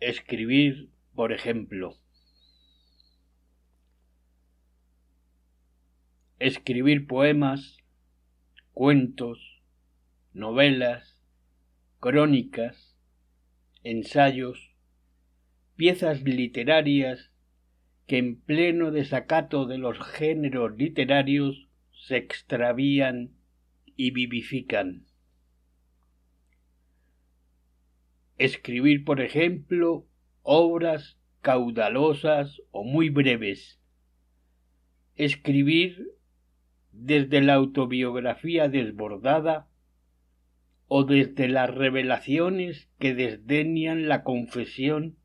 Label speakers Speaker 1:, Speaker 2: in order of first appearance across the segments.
Speaker 1: Escribir, por ejemplo. Escribir poemas, cuentos, novelas, crónicas, ensayos, piezas literarias que en pleno desacato de los géneros literarios se extravían y vivifican. Escribir, por ejemplo, obras caudalosas o muy breves. Escribir desde la autobiografía desbordada o desde las revelaciones que desdeñan la confesión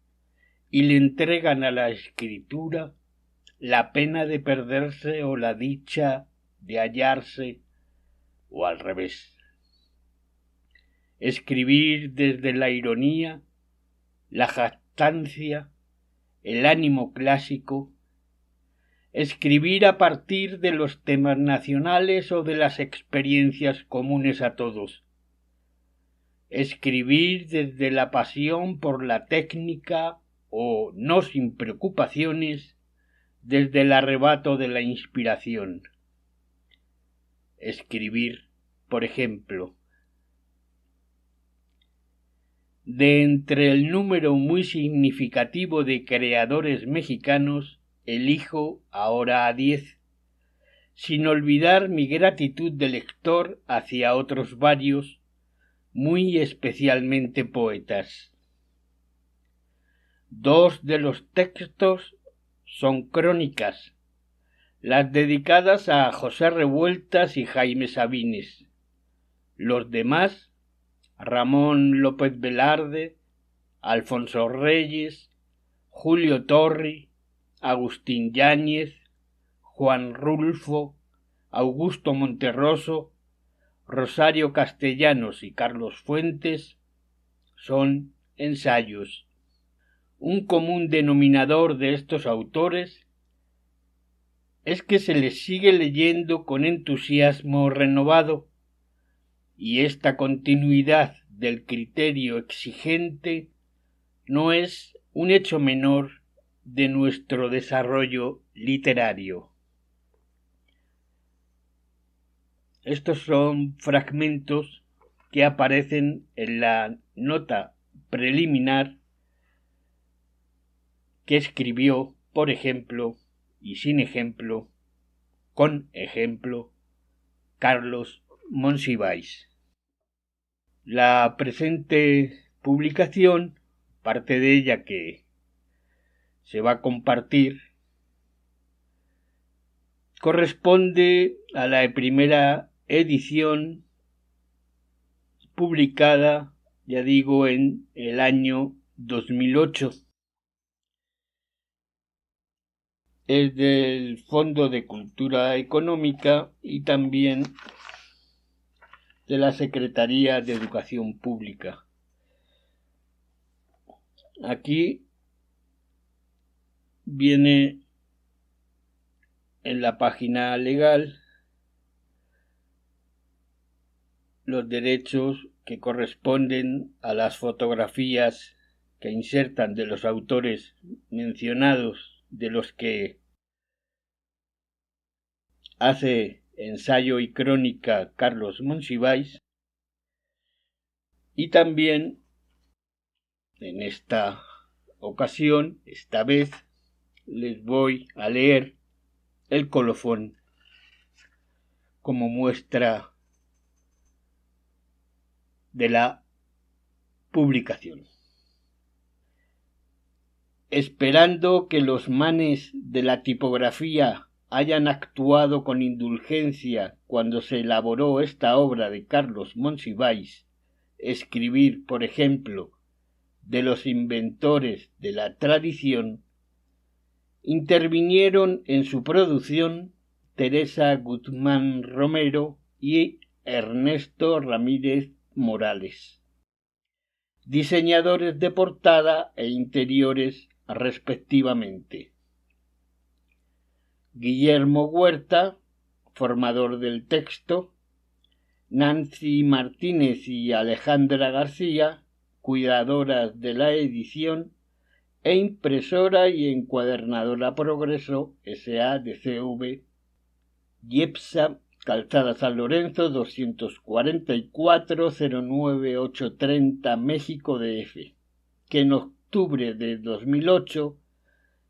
Speaker 1: y le entregan a la escritura la pena de perderse o la dicha de hallarse, o al revés. Escribir desde la ironía, la jactancia, el ánimo clásico. Escribir a partir de los temas nacionales o de las experiencias comunes a todos. Escribir desde la pasión por la técnica o, no sin preocupaciones, desde el arrebato de la inspiración. Escribir, por ejemplo. De entre el número muy significativo de creadores mexicanos, elijo ahora a 10, sin olvidar mi gratitud de lector hacia otros varios, muy especialmente poetas. 2 de los textos son crónicas, las dedicadas a José Revueltas y Jaime Sabines. Los demás, Ramón López Velarde, Alfonso Reyes, Julio Torri, Agustín Yáñez, Juan Rulfo, Augusto Monterroso, Rosario Castellanos y Carlos Fuentes, son ensayos. Un común denominador de estos autores es que se les sigue leyendo con entusiasmo renovado, y esta continuidad del criterio exigente no es un hecho menor de nuestro desarrollo literario. Estos son fragmentos que aparecen en la nota preliminar que escribió, por ejemplo, y sin ejemplo, con ejemplo, Carlos Monsiváis. La presente publicación, parte de ella que se va a compartir, corresponde a la primera edición publicada, ya digo, en el año 2008. Es del Fondo de Cultura Económica y también de la Secretaría de Educación Pública. Aquí viene en la página legal los derechos que corresponden a las fotografías que insertan de los autores mencionados, de los que hace ensayo y crónica Carlos Monsiváis, y también en esta ocasión, esta vez, les voy a leer el colofón como muestra de la publicación. Esperando que los manes de la tipografía hayan actuado con indulgencia cuando se elaboró esta obra de Carlos Monsiváis, escribir, por ejemplo, de los inventores de la tradición, intervinieron en su producción Teresa Guzmán Romero y Ernesto Ramírez Morales, diseñadores de portada e interiores respectivamente. Guillermo Huerta, formador del texto, Nancy Martínez y Alejandra García, cuidadoras de la edición, e Impresora y Encuadernadora Progreso S.A. de CV, Yepsa, Calzada San Lorenzo 244 09830 México DF, que en octubre de 2008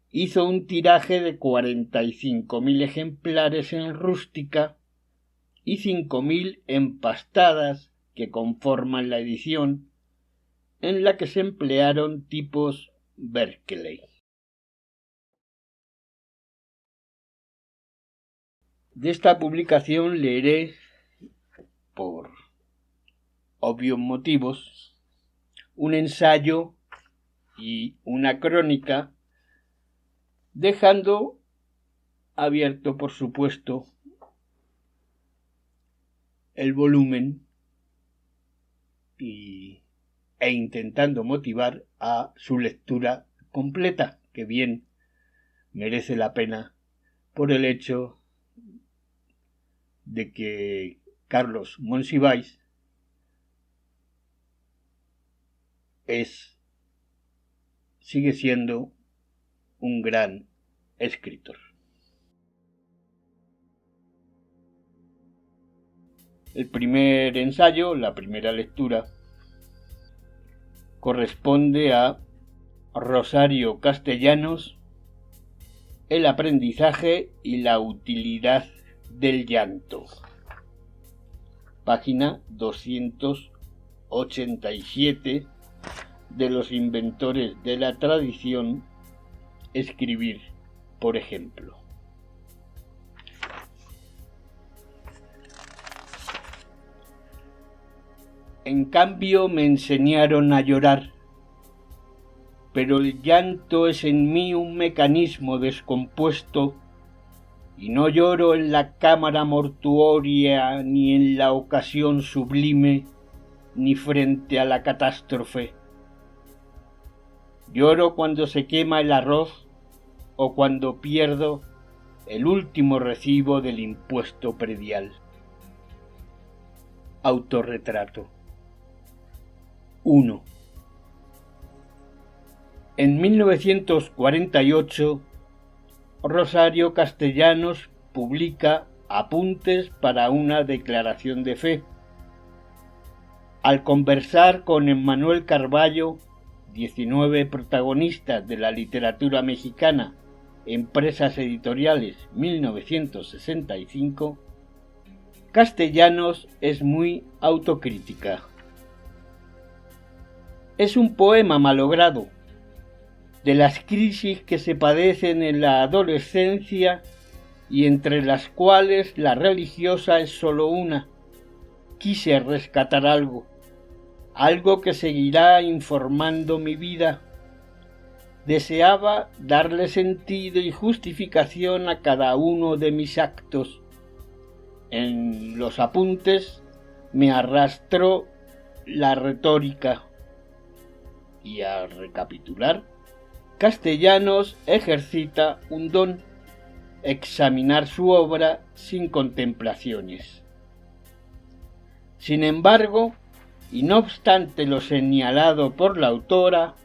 Speaker 1: hizo un tiraje de 45.000 ejemplares en rústica y 5.000 empastadas que conforman la edición, en la que se emplearon tipos Berkeley. De esta publicación leeré, por obvios motivos, un ensayo y una crónica, dejando abierto, por supuesto, el volumen e intentando motivar a su lectura completa, que bien merece la pena por el hecho de que Carlos Monsiváis sigue siendo un gran escritor. El primer ensayo, la primera lectura, corresponde a Rosario Castellanos, El aprendizaje y la utilidad del llanto. Página 287 de Los inventores de la tradición, escribir, por ejemplo. En cambio me enseñaron a llorar, pero el llanto es en mí un mecanismo descompuesto y no lloro en la cámara mortuoria ni en la ocasión sublime ni frente a la catástrofe. Lloro cuando se quema el arroz o cuando pierdo el último recibo del impuesto predial. Autorretrato. 1. En 1948, Rosario Castellanos publica Apuntes para una declaración de fe. Al conversar con Emmanuel Carballo, 19 protagonistas de la literatura mexicana, Empresas Editoriales 1965, Castellanos es muy autocrítica. Es un poema malogrado, de las crisis que se padecen en la adolescencia y entre las cuales la religiosa es solo una. Quise rescatar algo que seguirá informando mi vida. Deseaba darle sentido y justificación a cada uno de mis actos. En los apuntes me arrastró la retórica. Y a recapitular, Castellanos ejercita un don: examinar su obra sin contemplaciones. Sin embargo, y no obstante lo señalado por la autora,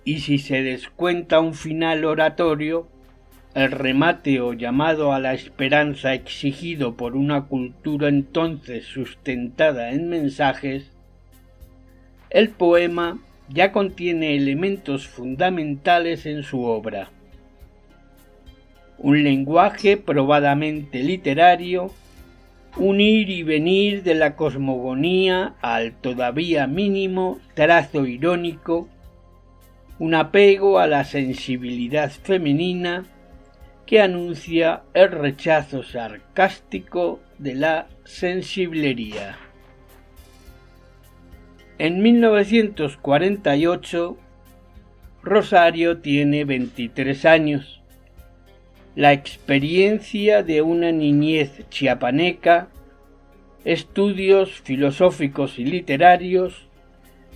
Speaker 1: y si se descuenta un final oratorio, el remate o llamado a la esperanza exigido por una cultura entonces sustentada en mensajes, el poema ya contiene elementos fundamentales en su obra. Un lenguaje probadamente literario, un ir y venir de la cosmogonía al todavía mínimo trazo irónico, un apego a la sensibilidad femenina que anuncia el rechazo sarcástico de la sensiblería. En 1948, Rosario tiene 23 años. La experiencia de una niñez chiapaneca, estudios filosóficos y literarios,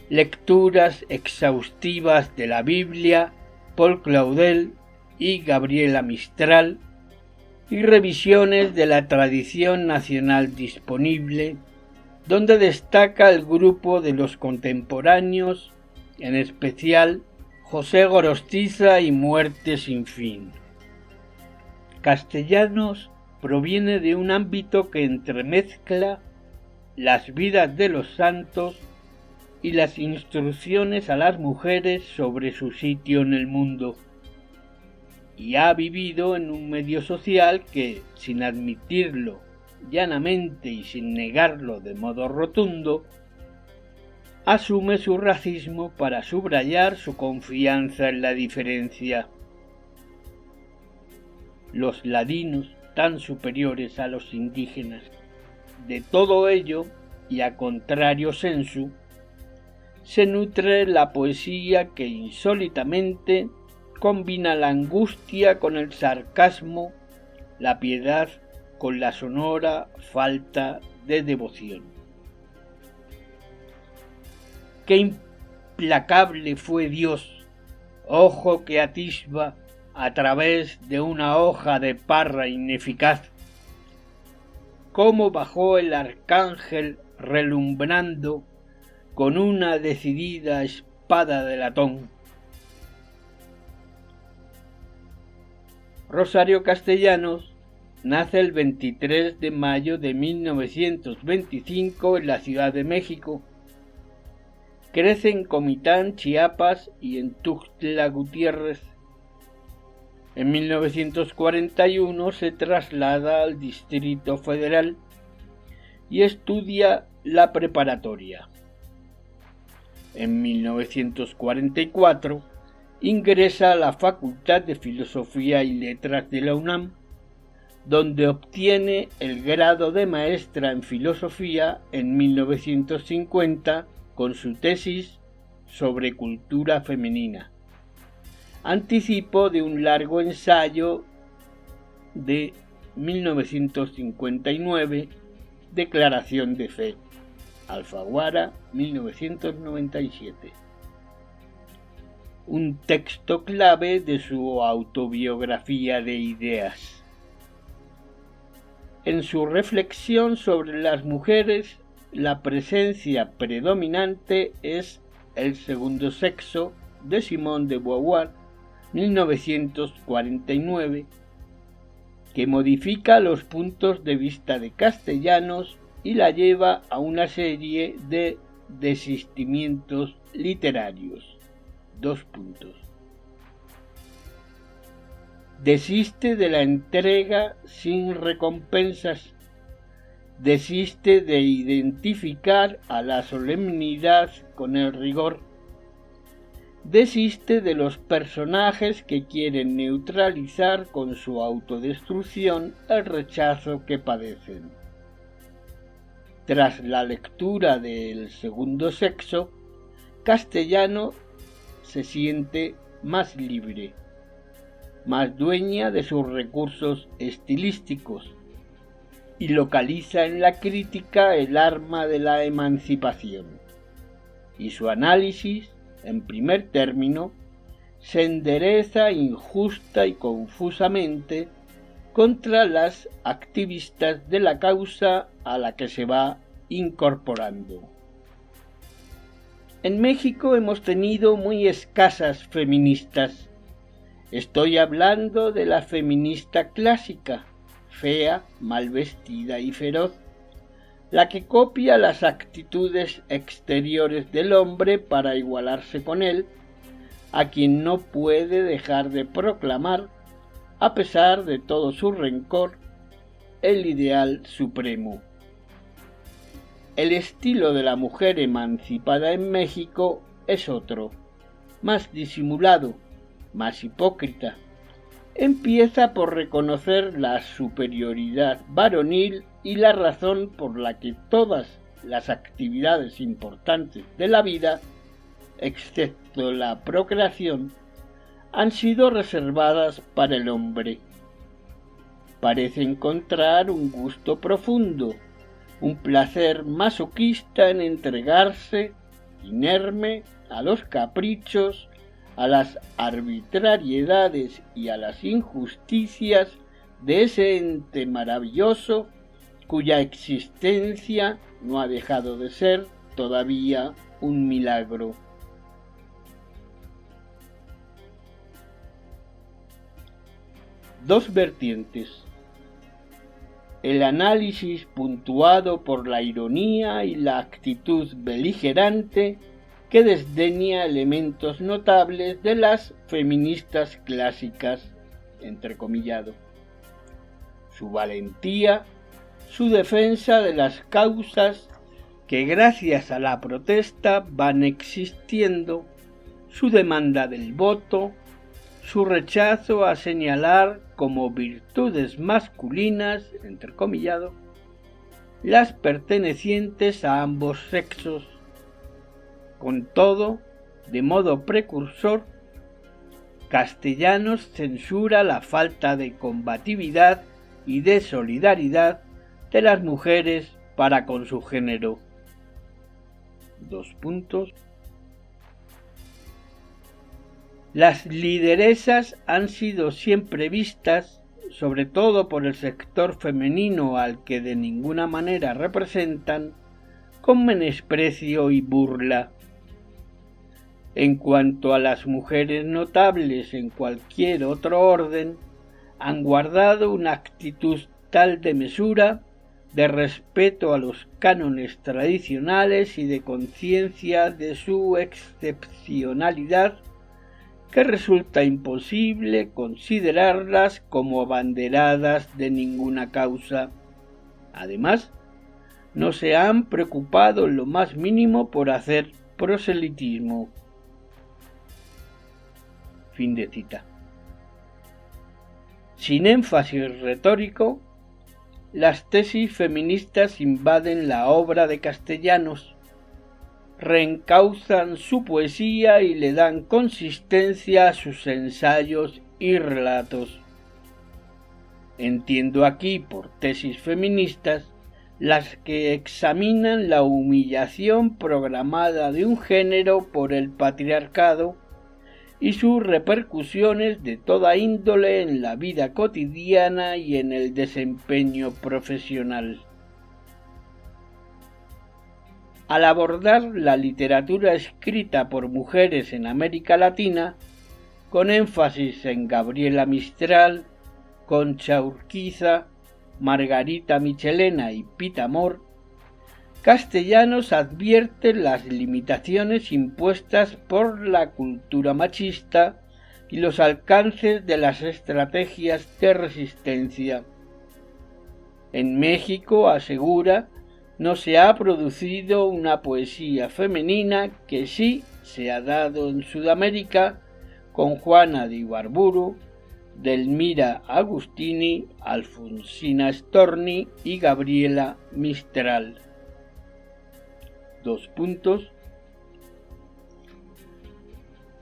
Speaker 1: lecturas exhaustivas de la Biblia, Paul Claudel y Gabriela Mistral, y revisiones de la tradición nacional disponible, donde destaca el grupo de los contemporáneos en especial José Gorostiza y Muerte sin fin. Castellanos proviene de un ámbito que entremezcla las vidas de los santos y las instrucciones a las mujeres sobre su sitio en el mundo, y ha vivido en un medio social que, sin admitirlo llanamente y sin negarlo de modo rotundo, asume su racismo para subrayar su confianza en la diferencia. Los ladinos, tan superiores a los indígenas. De todo ello, y a contrario sensu, se nutre la poesía que insólitamente combina la angustia con el sarcasmo, la piedad con la sonora falta de devoción. Qué implacable fue Dios, ojo que atisba a través de una hoja de parra ineficaz. Cómo bajó el arcángel relumbrando con una decidida espada de latón. Rosario Castellanos nace el 23 de mayo de 1925 en la Ciudad de México. Crece en Comitán, Chiapas y en Tuxtla Gutiérrez. En 1941 se traslada al Distrito Federal y estudia la preparatoria. En 1944 ingresa a la Facultad de Filosofía y Letras de la UNAM, donde obtiene el grado de maestra en filosofía en 1950 con su tesis sobre cultura femenina, anticipo de un largo ensayo de 1959, Declaración de Fe, Alfaguara, 1997. Un texto clave de su autobiografía de ideas. En su reflexión sobre las mujeres, la presencia predominante es El segundo sexo de Simone de Beauvoir, 1949, que modifica los puntos de vista de Castellanos y la lleva a una serie de desistimientos literarios. Desiste de la entrega sin recompensas, desiste de identificar a la solemnidad con el rigor, desiste de los personajes que quieren neutralizar con su autodestrucción el rechazo que padecen. Tras la lectura de El segundo sexo, Castellano se siente más libre, más dueña de sus recursos estilísticos, y localiza en la crítica el arma de la emancipación. Y su análisis, en primer término, se endereza injusta y confusamente contra las activistas de la causa a la que se va incorporando. En México hemos tenido muy escasas feministas. Estoy hablando de la feminista clásica, fea, mal vestida y feroz, la que copia las actitudes exteriores del hombre para igualarse con él, a quien no puede dejar de proclamar, a pesar de todo su rencor, el ideal supremo. El estilo de la mujer emancipada en México es otro, más disimulado, más hipócrita. Empieza por reconocer la superioridad varonil y la razón por la que todas las actividades importantes de la vida, excepto la procreación, han sido reservadas para el hombre. Parece encontrar un gusto profundo, un placer masoquista en entregarse, inerme, a los caprichos, a las arbitrariedades y a las injusticias de ese ente maravilloso cuya existencia no ha dejado de ser todavía un milagro. dos vertientes: el análisis puntuado por la ironía y la actitud beligerante que desdeña elementos notables de las feministas clásicas, entrecomillado, su valentía, su defensa de las causas que gracias a la protesta van existiendo, su demanda del voto, su rechazo a señalar como virtudes masculinas, entrecomillado, las pertenecientes a ambos sexos. Con todo, de modo precursor, Castellanos censura la falta de combatividad y de solidaridad de las mujeres para con su género. Las lideresas han sido siempre vistas, sobre todo por el sector femenino al que de ninguna manera representan, con menosprecio y burla. En cuanto a las mujeres notables en cualquier otro orden, han guardado una actitud tal de mesura, de respeto a los cánones tradicionales y de conciencia de su excepcionalidad, que resulta imposible considerarlas como abanderadas de ninguna causa. Además, no se han preocupado en lo más mínimo por hacer proselitismo. Fin de cita. Sin énfasis retórico, las tesis feministas invaden la obra de Castellanos, reencauzan su poesía y le dan consistencia a sus ensayos y relatos. Entiendo aquí por tesis feministas las que examinan la humillación programada de un género por el patriarcado y sus repercusiones de toda índole en la vida cotidiana y en el desempeño profesional. Al abordar la literatura escrita por mujeres en América Latina, con énfasis en Gabriela Mistral, Concha Urquiza, Margarita Michelena y Pita Amor, Castellanos advierte las limitaciones impuestas por la cultura machista y los alcances de las estrategias de resistencia. En México, asegura, no se ha producido una poesía femenina que sí se ha dado en Sudamérica con Juana de Ibarburu, Delmira Agustini, Alfonsina Storni y Gabriela Mistral.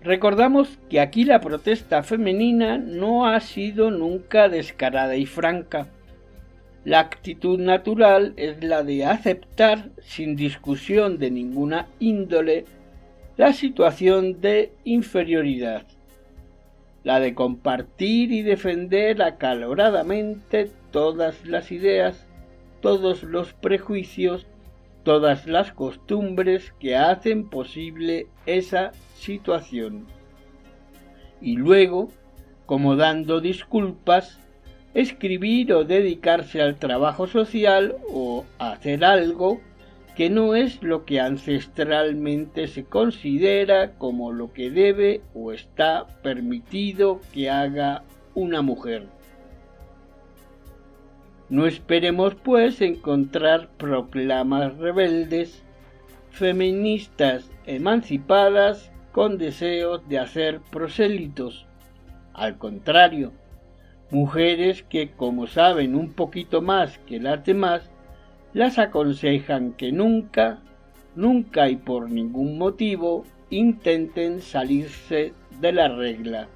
Speaker 1: Recordamos que aquí la protesta femenina no ha sido nunca descarada y franca. La actitud natural es la de aceptar, sin discusión de ninguna índole, la situación de inferioridad, la de compartir y defender acaloradamente todas las ideas, todos los prejuicios, todas las costumbres que hacen posible esa situación. Y luego, como dando disculpas, escribir o dedicarse al trabajo social o hacer algo que no es lo que ancestralmente se considera como lo que debe o está permitido que haga una mujer. No esperemos, pues, encontrar proclamas rebeldes, feministas emancipadas con deseos de hacer prosélitos. Al contrario, mujeres que, como saben un poquito más que las demás, las aconsejan que nunca y por ningún motivo intenten salirse de la regla,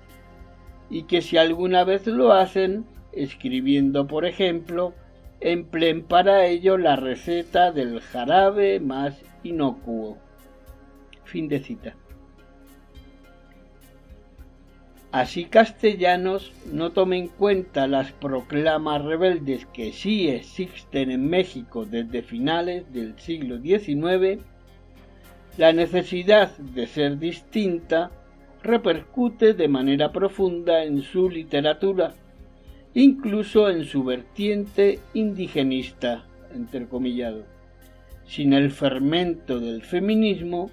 Speaker 1: y que si alguna vez lo hacen, escribiendo por ejemplo, empleen para ello la receta del jarabe más inocuo. Fin de cita. Así Castellanos no toma en cuenta las proclamas rebeldes que sí existen en México desde finales del siglo XIX, la necesidad de ser distinta repercute de manera profunda en su literatura incluso en su vertiente indigenista, entrecomillado. Sin el fermento del feminismo,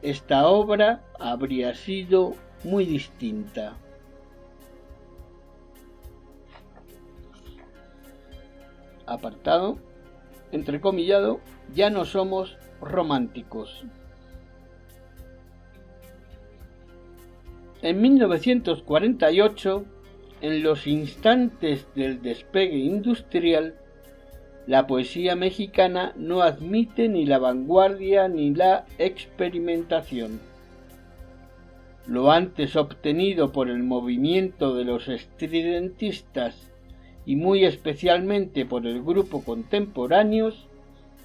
Speaker 1: esta obra habría sido muy distinta. Apartado, entrecomillado, ya no somos románticos. En 1948, en los instantes del despegue industrial, la poesía mexicana no admite ni la vanguardia ni la experimentación. Lo antes obtenido por el movimiento de los estridentistas y muy especialmente por el grupo Contemporáneos,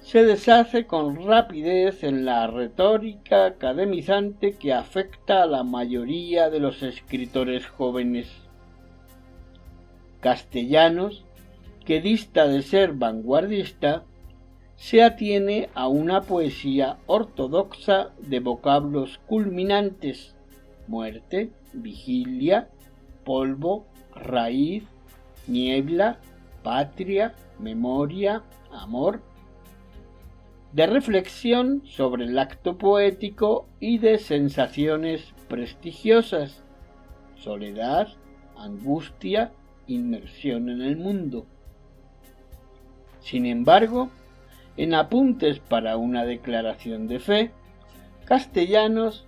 Speaker 1: se deshace con rapidez en la retórica academizante que afecta a la mayoría de los escritores jóvenes. Castellanos, que dista de ser vanguardista, se atiene a una poesía ortodoxa de vocablos culminantes: muerte, vigilia, polvo, raíz, niebla, patria, memoria, amor, de reflexión sobre el acto poético y de sensaciones prestigiosas: soledad, angustia, inmersión en el mundo. Sin embargo, en Apuntes para una declaración de fe, Castellanos,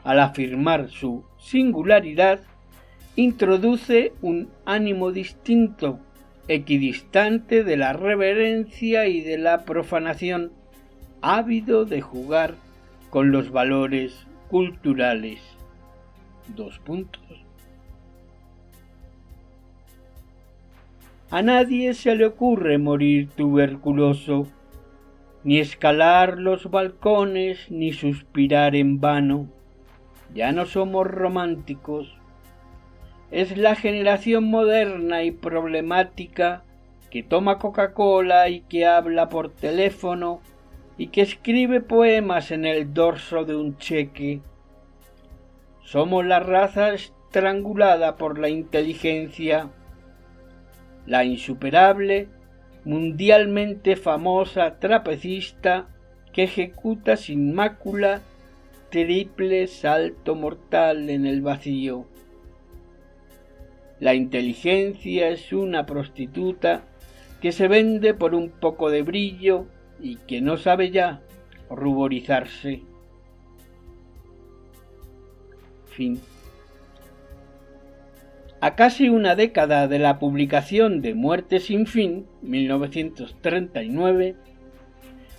Speaker 1: al afirmar su singularidad, introduce un ánimo distinto, equidistante de la reverencia y de la profanación, ávido de jugar con los valores culturales. A nadie se le ocurre morir tuberculoso, ni escalar los balcones, ni suspirar en vano. Ya no somos románticos. Es la generación moderna y problemática que toma Coca-Cola y que habla por teléfono y que escribe poemas en el dorso de un cheque. Somos la raza estrangulada por la inteligencia, la insuperable, mundialmente famosa trapecista que ejecuta sin mácula triple salto mortal en el vacío. La inteligencia es una prostituta que se vende por un poco de brillo y que no sabe ya ruborizarse. Fin. A casi una década de la publicación de Muerte sin fin, 1939,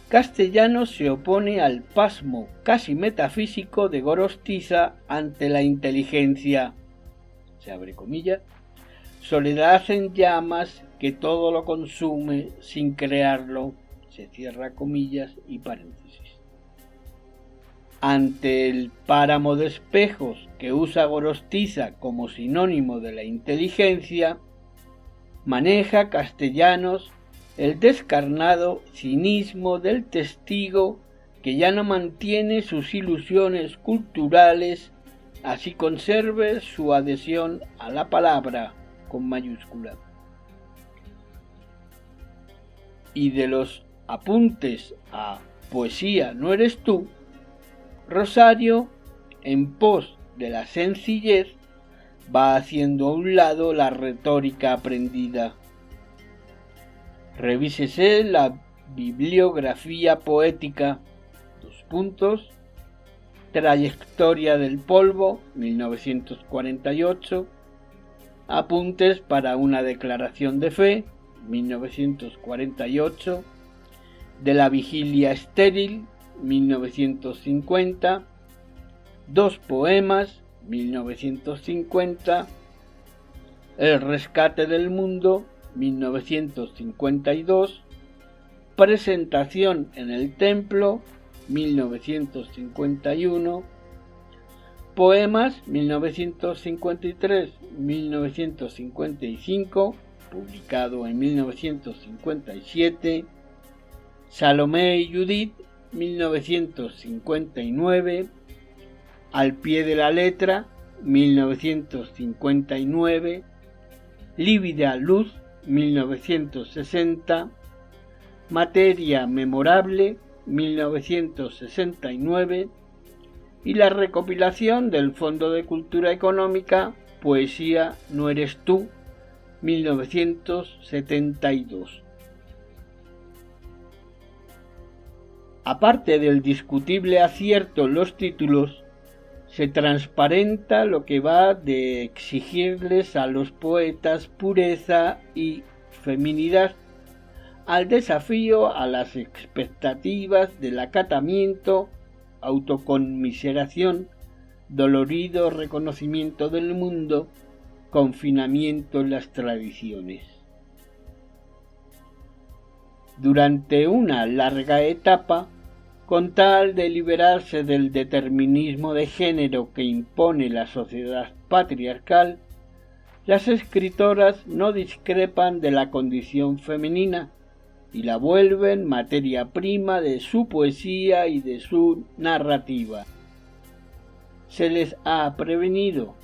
Speaker 1: Castellanos se opone al pasmo casi metafísico de Gorostiza ante la inteligencia, se abre comillas, soledad en llamas que todo lo consume sin crearlo, se cierra comillas y paréntesis. Ante el páramo de espejos que usa Gorostiza como sinónimo de la inteligencia, maneja Castellanos el descarnado cinismo del testigo que ya no mantiene sus ilusiones culturales, así conserve su adhesión a la palabra con mayúscula. Y de los apuntes a Poesía no eres tú, Rosario, en pos de la sencillez, va haciendo a un lado la retórica aprendida. Revísese la bibliografía poética, Trayectoria del polvo, 1948, Apuntes para una declaración de fe, 1948, De la vigilia estéril, 1950, Dos poemas, 1950, El rescate del mundo, 1952, Presentación en el templo, 1951, Poemas, 1953-1955, publicado en 1957, Salomé y Judith, 1959, Al pie de la letra, 1959, Lívida luz, 1960, Materia memorable, 1969, y la recopilación del Fondo de Cultura Económica Poesía no eres tú, 1972. Aparte del discutible acierto en los títulos, se transparenta lo que va de exigirles a los poetas pureza y feminidad, al desafío a las expectativas del acatamiento, autoconmiseración, dolorido reconocimiento del mundo, confinamiento en las tradiciones. Durante una larga etapa, con tal de liberarse del determinismo de género que impone la sociedad patriarcal, las escritoras no discrepan de la condición femenina y la vuelven materia prima de su poesía y de su narrativa. Se les ha prevenido.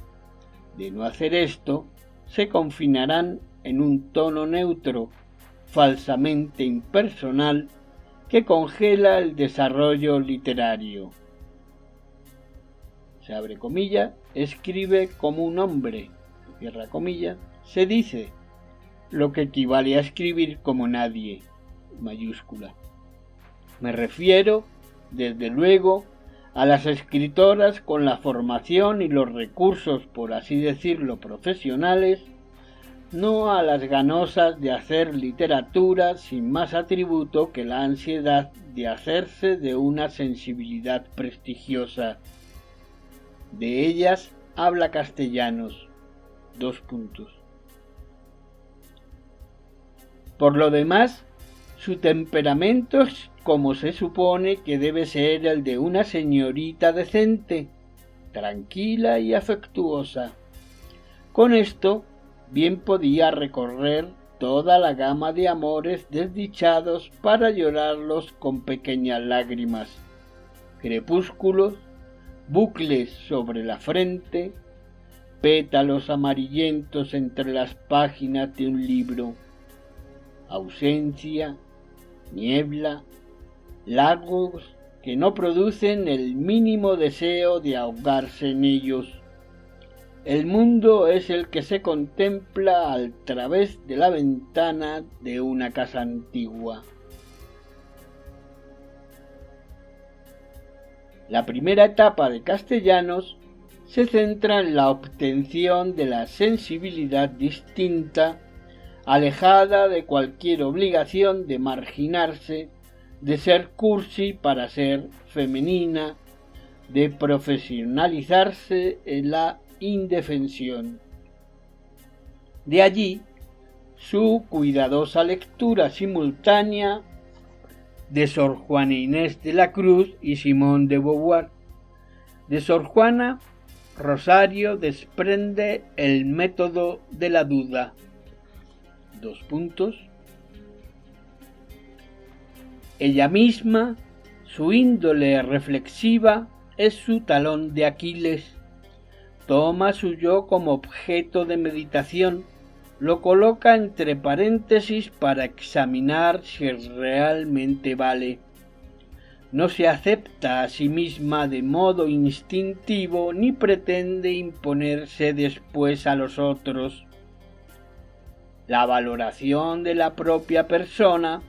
Speaker 1: De no hacer esto, se confinarán en un tono neutro, falsamente impersonal, que congela el desarrollo literario. Se abre comilla, escribe como un hombre, cierra comilla, se dice, lo que equivale a escribir como nadie, mayúscula. Me refiero, desde luego, a las escritoras con la formación y los recursos, por así decirlo, profesionales, no a las ganosas de hacer literatura sin más atributo que la ansiedad de hacerse de una sensibilidad prestigiosa. De ellas habla Castellanos. Por lo demás, su temperamento es como se supone que debe ser el de una señorita decente, tranquila y afectuosa. Con esto, bien podía recorrer toda la gama de amores desdichados para llorarlos con pequeñas lágrimas, crepúsculos, bucles sobre la frente, pétalos amarillentos entre las páginas de un libro, ausencia, niebla, lagos que no producen el mínimo deseo de ahogarse en ellos. El mundo es el que se contempla al través de la ventana de una casa antigua. La primera etapa de Castellanos se centra en la obtención de la sensibilidad distinta, alejada de cualquier obligación de marginarse, de ser cursi para ser femenina, de profesionalizarse en la indefensión. De allí su cuidadosa lectura simultánea de Sor Juana Inés de la Cruz y Simone de Beauvoir. De Sor Juana, Rosario desprende el método de la duda. Ella misma, su índole reflexiva, es su talón de Aquiles. Toma su yo como objeto de meditación, lo coloca entre paréntesis para examinar si realmente vale. No se acepta a sí misma de modo instintivo ni pretende imponerse después a los otros. La valoración de la propia persona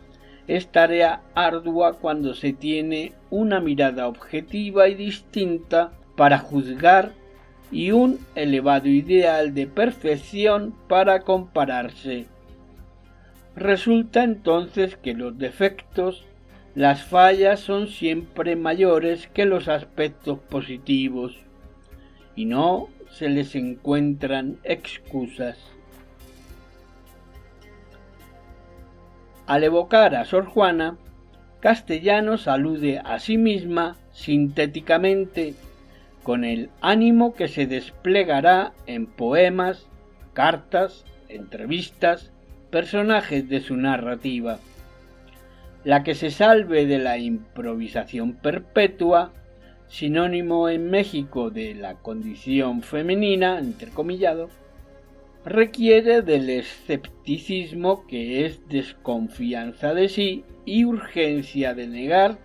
Speaker 1: es tarea ardua cuando se tiene una mirada objetiva y distinta para juzgar y un elevado ideal de perfección para compararse. Resulta entonces que los defectos, las fallas son siempre mayores que los aspectos positivos, y no se les encuentran excusas. Al evocar a Sor Juana, Castellanos alude a sí misma sintéticamente, con el ánimo que se desplegará en poemas, cartas, entrevistas, personajes de su narrativa. La que se salve de la improvisación perpetua, sinónimo en México de la condición femenina, entrecomillado, requiere del escepticismo, que es desconfianza de sí y urgencia de negar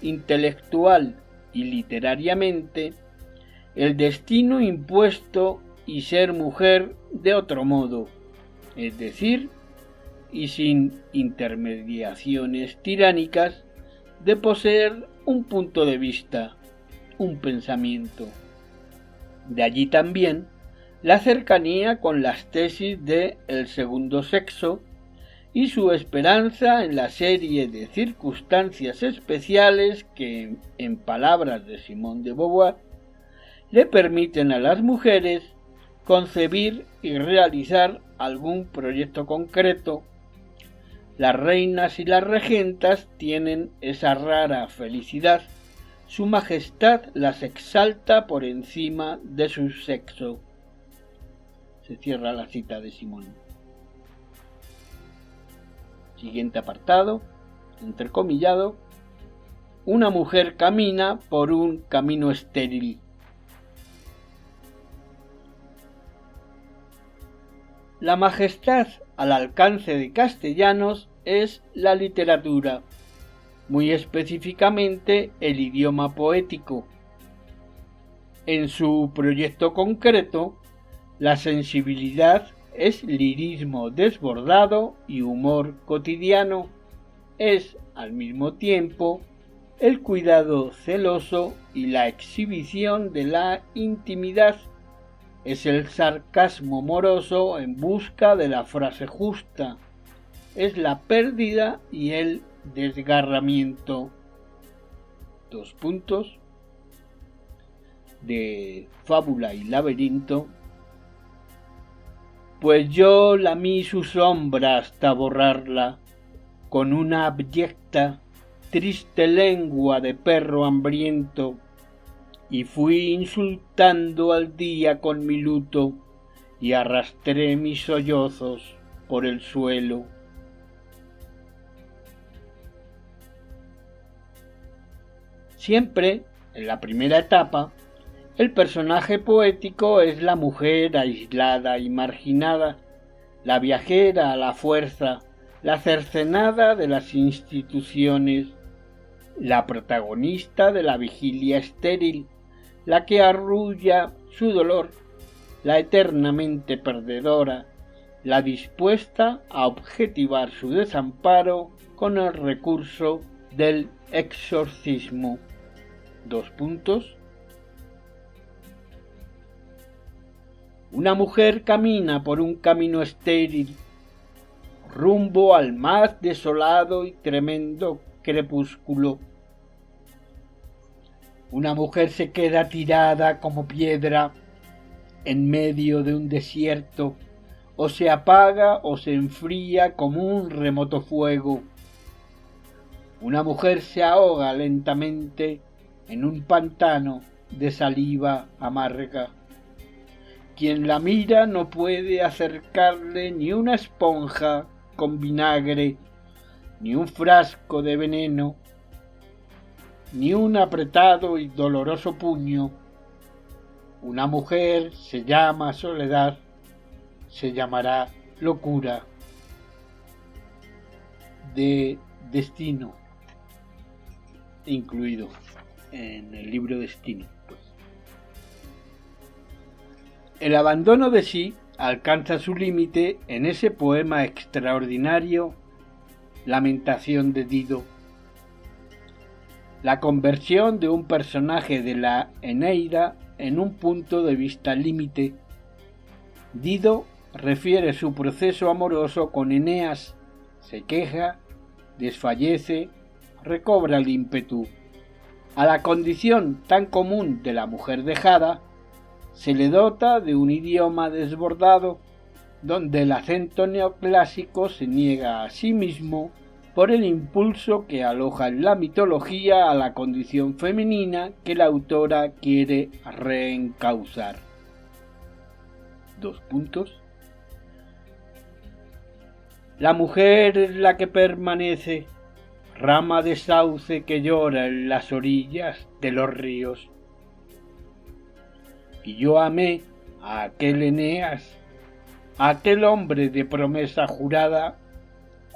Speaker 1: intelectual y literariamente el destino impuesto y ser mujer de otro modo, es decir, y sin intermediaciones tiránicas, de poseer un punto de vista, un pensamiento. De allí también la cercanía con las tesis de El segundo sexo y su esperanza en la serie de circunstancias especiales que, en palabras de Simone de Beauvoir, le permiten a las mujeres concebir y realizar algún proyecto concreto. Las reinas y las regentas tienen esa rara felicidad. Su majestad las exalta por encima de su sexo. Se cierra la cita de Simón. Siguiente apartado, entrecomillado. Una mujer camina por un camino estéril. La majestad al alcance de Castellanos es la literatura, muy específicamente el idioma poético. En su proyecto concreto, la sensibilidad es lirismo desbordado y humor cotidiano. Es, al mismo tiempo, el cuidado celoso y la exhibición de la intimidad. Es el sarcasmo moroso en busca de la frase justa. Es la pérdida y el desgarramiento. De Fábula y Laberinto. Pues yo lamí su sombra hasta borrarla, con una abyecta, triste lengua de perro hambriento, y fui insultando al día con mi luto, y arrastré mis sollozos por el suelo. Siempre, en la primera etapa, el personaje poético es la mujer aislada y marginada, la viajera a la fuerza, la cercenada de las instituciones, la protagonista de la vigilia estéril, la que arrulla su dolor, la eternamente perdedora, la dispuesta a objetivar su desamparo con el recurso del exorcismo. Una mujer camina por un camino estéril, rumbo al más desolado y tremendo crepúsculo. Una mujer se queda tirada como piedra en medio de un desierto, o se apaga o se enfría como un remoto fuego. Una mujer se ahoga lentamente en un pantano de saliva amarga. Quien la mira no puede acercarle ni una esponja con vinagre, ni un frasco de veneno, ni un apretado y doloroso puño. Una mujer se llama soledad, se llamará locura. De Destino, incluido en el libro Destino. El abandono de sí alcanza su límite en ese poema extraordinario, Lamentación de Dido. La conversión de un personaje de la Eneida en un punto de vista límite. Dido refiere su proceso amoroso con Eneas, se queja, desfallece, recobra el ímpetu. A la condición tan común de la mujer dejada se le dota de un idioma desbordado, donde el acento neoclásico se niega a sí mismo por el impulso que aloja en la mitología a la condición femenina que la autora quiere reencauzar. La mujer es la que permanece, rama de sauce que llora en las orillas de los ríos. Y yo amé a aquel Eneas, aquel hombre de promesa jurada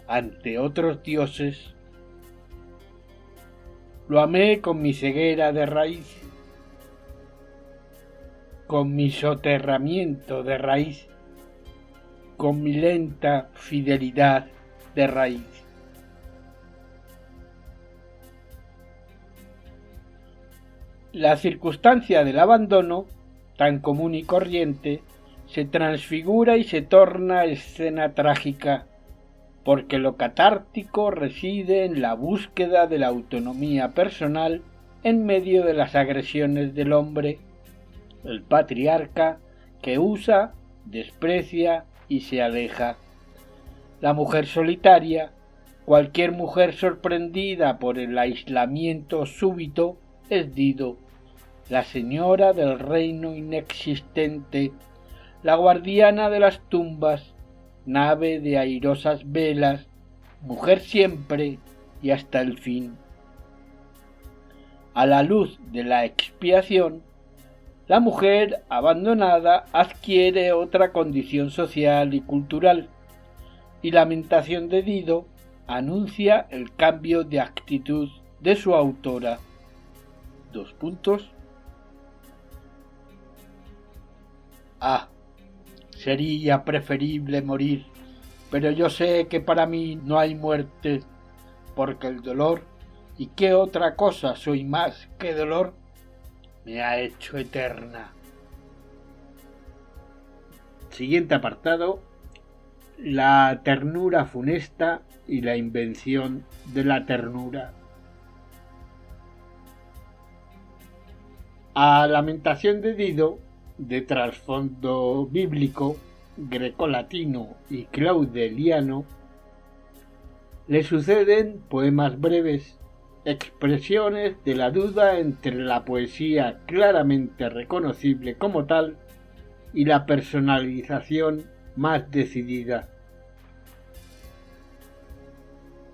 Speaker 1: ante otros dioses. Lo amé con mi ceguera de raíz, con mi soterramiento de raíz, con mi lenta fidelidad de raíz. La circunstancia del abandono, tan común y corriente, se transfigura y se torna escena trágica, porque lo catártico reside en la búsqueda de la autonomía personal en medio de las agresiones del hombre, el patriarca, que usa, desprecia y se aleja. La mujer solitaria, cualquier mujer sorprendida por el aislamiento súbito, es Dido, la señora del reino inexistente, la guardiana de las tumbas, nave de airosas velas, mujer siempre y hasta el fin. A la luz de la expiación, la mujer abandonada adquiere otra condición social y cultural, y Lamentación de Dido anuncia el cambio de actitud de su autora. Sería preferible morir, pero yo sé que para mí no hay muerte, porque el dolor, y qué otra cosa soy más que dolor, me ha hecho eterna. Siguiente apartado: la ternura funesta y la invención de la ternura. A Lamentación de Dido, de trasfondo bíblico, grecolatino y claudeliano, le suceden poemas breves, expresiones de la duda entre la poesía claramente reconocible como tal y la personalización más decidida.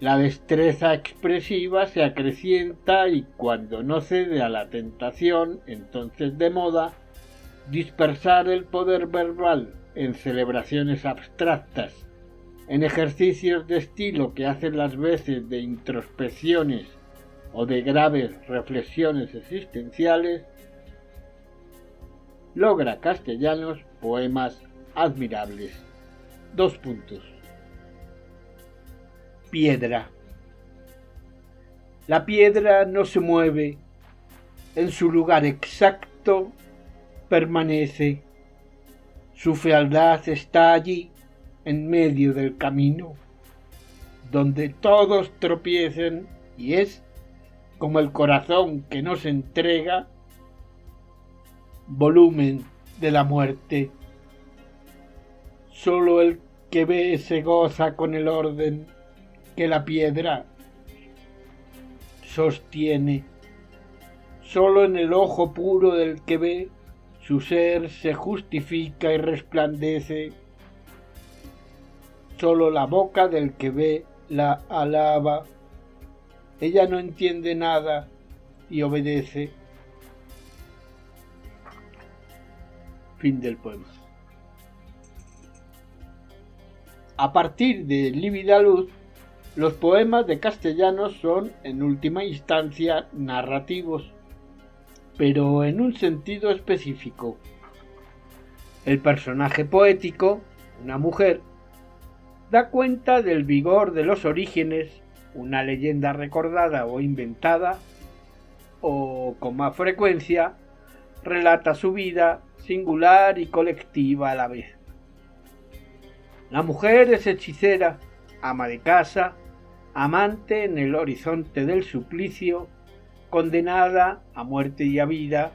Speaker 1: La destreza expresiva se acrecienta y cuando no cede a la tentación, entonces de moda, dispersar el poder verbal en celebraciones abstractas, en ejercicios de estilo que hacen las veces de introspecciones o de graves reflexiones existenciales, logra Castellanos poemas admirables. Piedra. La piedra no se mueve, en su lugar exacto permanece. Su fealdad está allí, en medio del camino, donde todos tropiecen, y es como el corazón que no se entrega, volumen de la muerte. Solo el que ve se goza con el orden que la piedra sostiene. Solo en el ojo puro del que ve su ser se justifica y resplandece. Solo la boca del que ve la alaba. Ella no entiende nada y obedece. Fin del poema. A partir de Lívida Luz, los poemas de Castellanos son, en última instancia, narrativos, pero en un sentido específico. El personaje poético, una mujer, da cuenta del vigor de los orígenes, una leyenda recordada o inventada, o, con más frecuencia, relata su vida singular y colectiva a la vez. La mujer es hechicera, ama de casa, amante en el horizonte del suplicio, condenada a muerte y a vida,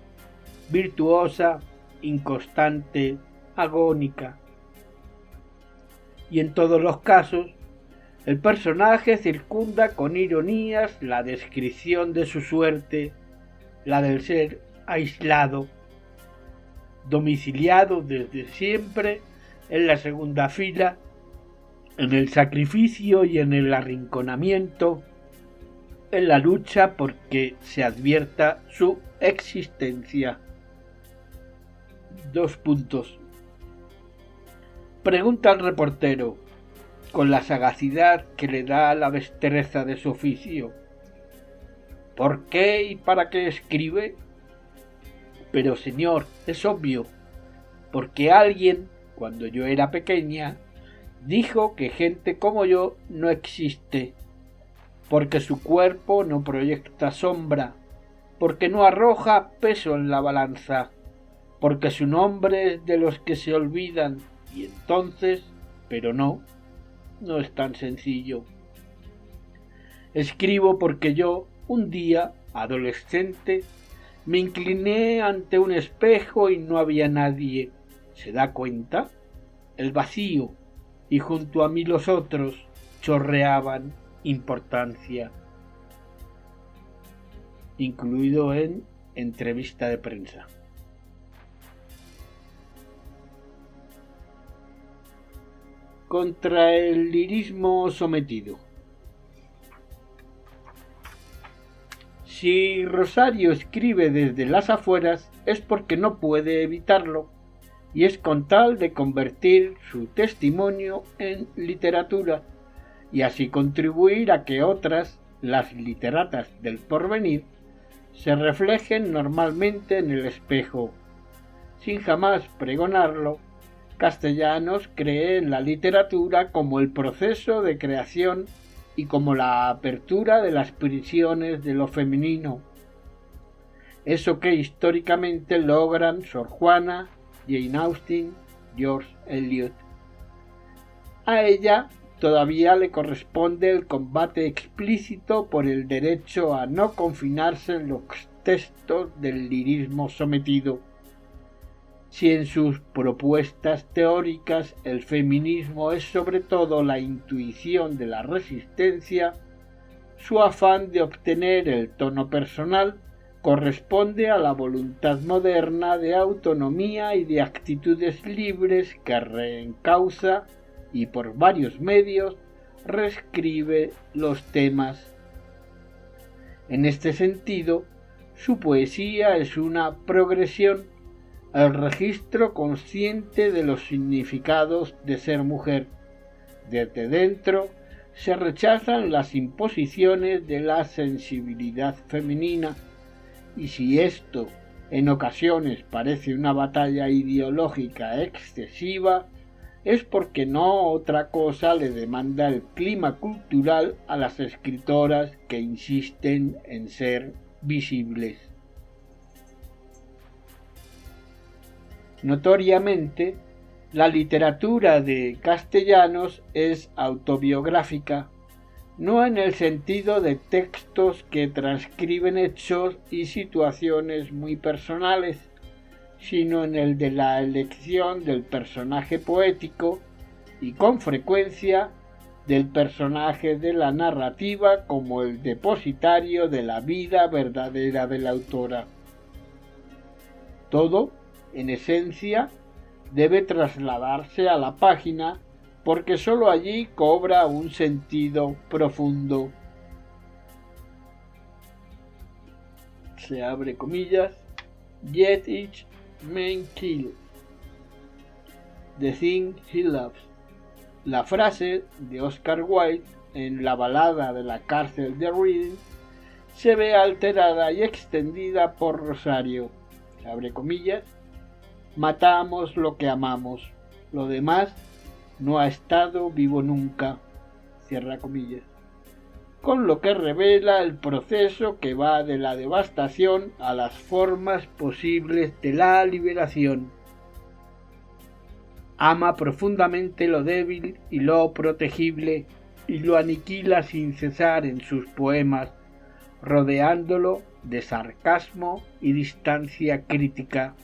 Speaker 1: virtuosa, inconstante, agónica. Y en todos los casos, el personaje circunda con ironías la descripción de su suerte, la del ser aislado, domiciliado desde siempre en la segunda fila, en el sacrificio y en el arrinconamiento, en la lucha porque se advierta su existencia. Pregunta al reportero, con la sagacidad que le da la destreza de su oficio: ¿por qué y para qué escribe? Pero señor, es obvio, porque alguien, cuando yo era pequeña, dijo que gente como yo no existe, porque su cuerpo no proyecta sombra, porque no arroja peso en la balanza, porque su nombre es de los que se olvidan, y entonces, pero no es tan sencillo. Escribo porque yo, un día, adolescente, me incliné ante un espejo y no había nadie. ¿Se da cuenta? El vacío, y junto a mí los otros chorreaban importancia. Incluido en entrevista de prensa. Contra el lirismo sometido. Si Rosario escribe desde las afueras es porque no puede evitarlo, y es con tal de convertir su testimonio en literatura, y así contribuir a que otras, las literatas del porvenir, se reflejen normalmente en el espejo. Sin jamás pregonarlo, Castellanos cree en la literatura como el proceso de creación y como la apertura de las prisiones de lo femenino. Eso que históricamente logran Sor Juana, Jane Austen, George Eliot. A ella todavía le corresponde el combate explícito por el derecho a no confinarse en los textos del lirismo sometido. Si en sus propuestas teóricas el feminismo es sobre todo la intuición de la resistencia, su afán de obtener el tono personal corresponde a la voluntad moderna de autonomía y de actitudes libres que reencausa y por varios medios reescribe los temas. En este sentido, su poesía es una progresión, el registro consciente de los significados de ser mujer. Desde dentro se rechazan las imposiciones de la sensibilidad femenina, y si esto en ocasiones parece una batalla ideológica excesiva, es porque no otra cosa le demanda el clima cultural a las escritoras que insisten en ser visibles. Notoriamente, la literatura de Castellanos es autobiográfica, no en el sentido de textos que transcriben hechos y situaciones muy personales, sino en el de la elección del personaje poético y, con frecuencia, del personaje de la narrativa como el depositario de la vida verdadera de la autora. Todo, en esencia, debe trasladarse a la página porque sólo allí cobra un sentido profundo. Se abre comillas. Yet each man kills the thing he loves. La frase de Oscar Wilde en la balada de la cárcel de Reading se ve alterada y extendida por Rosario. Se abre comillas. Matamos lo que amamos, lo demás no ha estado vivo nunca, cierra comillas, con lo que revela el proceso que va de la devastación a las formas posibles de la liberación. Ama profundamente lo débil y lo protegible y lo aniquila sin cesar en sus poemas, rodeándolo de sarcasmo y distancia crítica.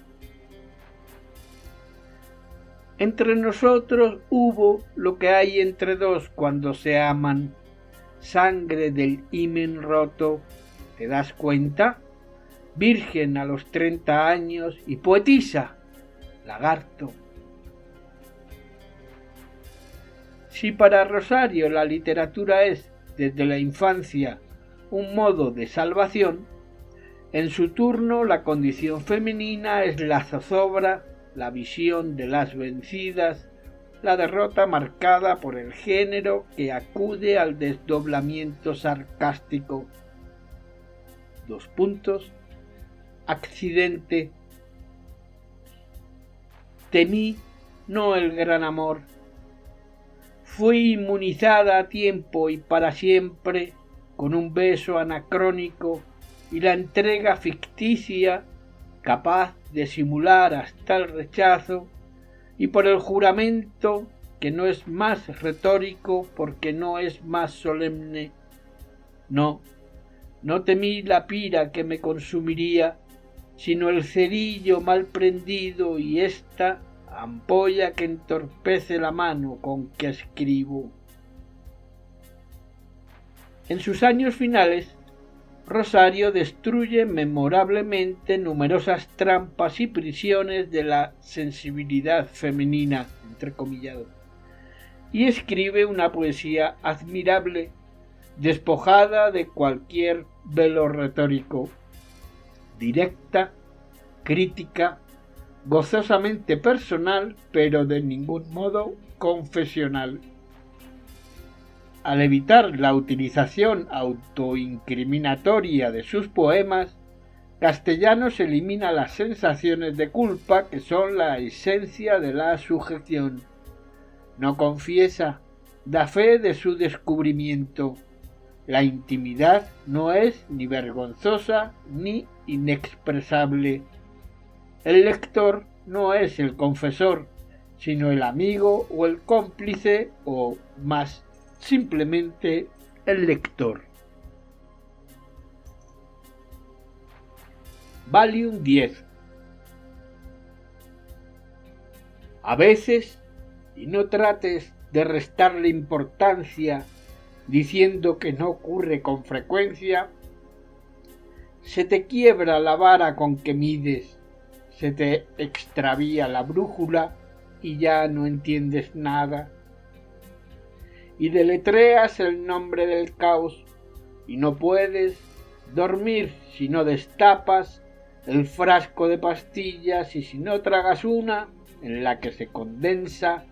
Speaker 1: Entre nosotros hubo lo que hay entre dos cuando se aman, sangre del himen roto, ¿te das cuenta? Virgen a los 30 años y poetisa, lagarto. Si para Rosario la literatura es, desde la infancia, un modo de salvación, en su turno la condición femenina es la zozobra, la visión de las vencidas, la derrota marcada por el género que acude al desdoblamiento sarcástico. Accidente. Temí no el gran amor. Fui inmunizada a tiempo y para siempre con un beso anacrónico y la entrega ficticia capaz de simular hasta el rechazo, y por el juramento que no es más retórico porque no es más solemne. No temí la pira que me consumiría, sino el cerillo mal prendido y esta ampolla que entorpece la mano con que escribo. En sus años finales, Rosario destruye memorablemente numerosas trampas y prisiones de la sensibilidad femenina, entrecomillado, y escribe una poesía admirable, despojada de cualquier velo retórico, directa, crítica, gozosamente personal, pero de ningún modo confesional. Al evitar la utilización autoincriminatoria de sus poemas, Castellanos elimina las sensaciones de culpa que son la esencia de la sujeción. No confiesa, da fe de su descubrimiento. La intimidad no es ni vergonzosa ni inexpresable. El lector no es el confesor, sino el amigo o el cómplice o más simplemente el lector. Valium 10. A veces, y no trates de restarle importancia diciendo que no ocurre con frecuencia, se te quiebra la vara con que mides, se te extravía la brújula y ya no entiendes nada. Y deletreas el nombre del caos y no puedes dormir si no destapas el frasco de pastillas y si no tragas una en la que se condensa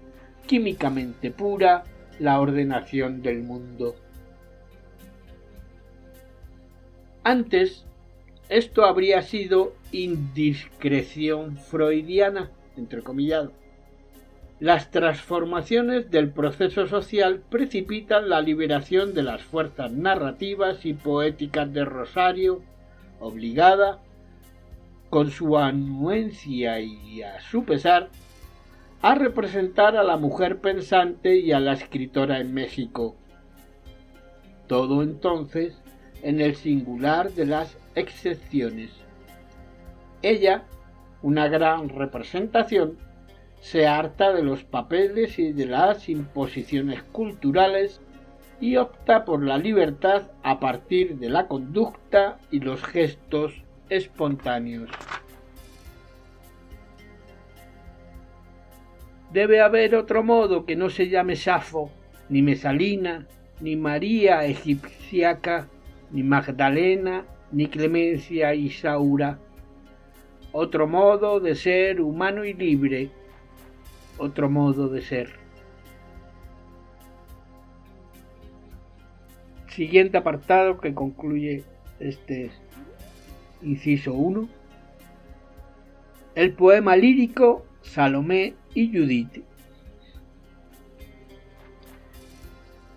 Speaker 1: químicamente pura la ordenación del mundo. Antes, esto habría sido indiscreción freudiana, entrecomillado. Las transformaciones del proceso social precipitan la liberación de las fuerzas narrativas y poéticas de Rosario, obligada, con su anuencia y a su pesar, a representar a la mujer pensante y a la escritora en México. Todo entonces en el singular de las excepciones. Ella, una gran representación, se harta de los papeles y de las imposiciones culturales y opta por la libertad a partir de la conducta y los gestos espontáneos. Debe haber otro modo que no se llame Safo, ni Mesalina, ni María Egipciaca, ni Magdalena, ni Clemencia Isaura. Otro modo de ser humano y libre, otro modo de ser. Siguiente apartado que concluye este inciso 1. El poema lírico Salomé y Judith.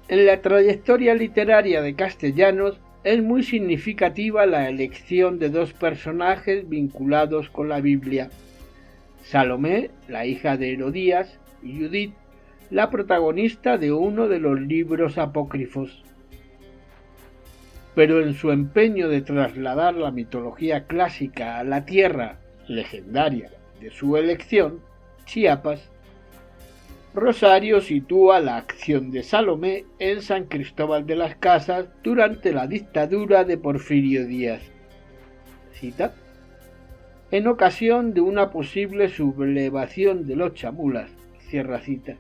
Speaker 1: En la trayectoria literaria de Castellanos es muy significativa la elección de dos personajes vinculados con la Biblia: Salomé, la hija de Herodías, y Judith, la protagonista de uno de los libros apócrifos. Pero en su empeño de trasladar la mitología clásica a la tierra legendaria de su elección, Chiapas, Rosario sitúa la acción de Salomé en San Cristóbal de las Casas durante la dictadura de Porfirio Díaz. Cita: en ocasión de una posible sublevación de los chamulas, cierra cita.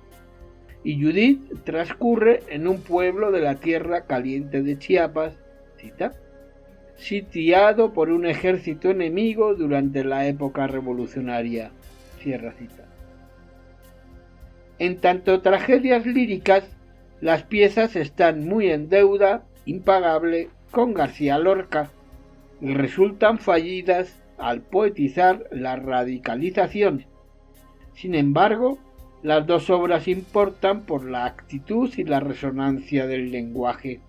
Speaker 1: Y Judith transcurre en un pueblo de la tierra caliente de Chiapas, cita, sitiado por un ejército enemigo durante la época revolucionaria, cierra cita. En tanto tragedias líricas, las piezas están muy en deuda impagable con García Lorca y resultan fallidas al poetizar la radicalización. Sin embargo, las dos obras importan por la actitud y la resonancia del lenguaje.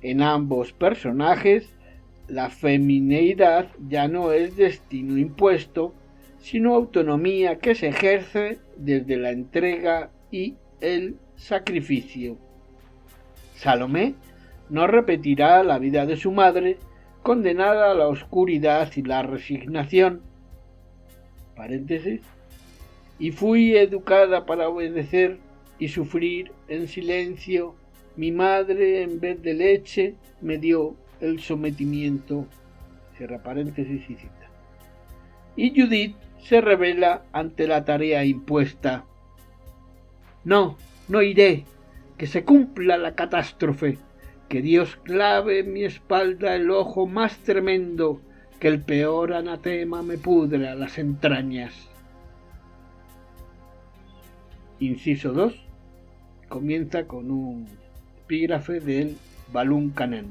Speaker 1: En ambos personajes, la femineidad ya no es destino impuesto, sino autonomía que se ejerce desde la entrega y el sacrificio. Salomé no repetirá la vida de su madre, condenada a la oscuridad y la resignación. Paréntesis. Y fui educada para obedecer y sufrir en silencio. Mi madre, en vez de leche, me dio el sometimiento. Cierra paréntesis y cita. Y Judith se revela ante la tarea impuesta. No, no iré, que se cumpla la catástrofe, que Dios clave en mi espalda el ojo más tremendo, que el peor anatema me pudra las entrañas. Inciso 2. Comienza con un epígrafe del Balún Canán.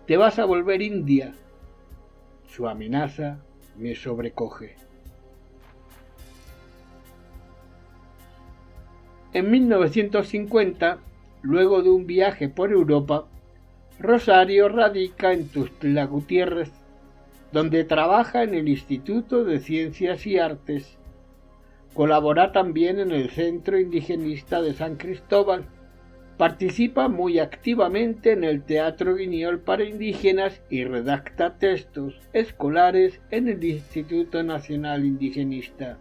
Speaker 1: Te vas a volver india. Su amenaza me sobrecoge. En 1950, luego de un viaje por Europa, Rosario radica en Tuxtla Gutiérrez, donde trabaja en el Instituto de Ciencias y Artes. Colabora también en el Centro Indigenista de San Cristóbal. Participa muy activamente en el Teatro Guiñol para indígenas y redacta textos escolares en el Instituto Nacional Indigenista.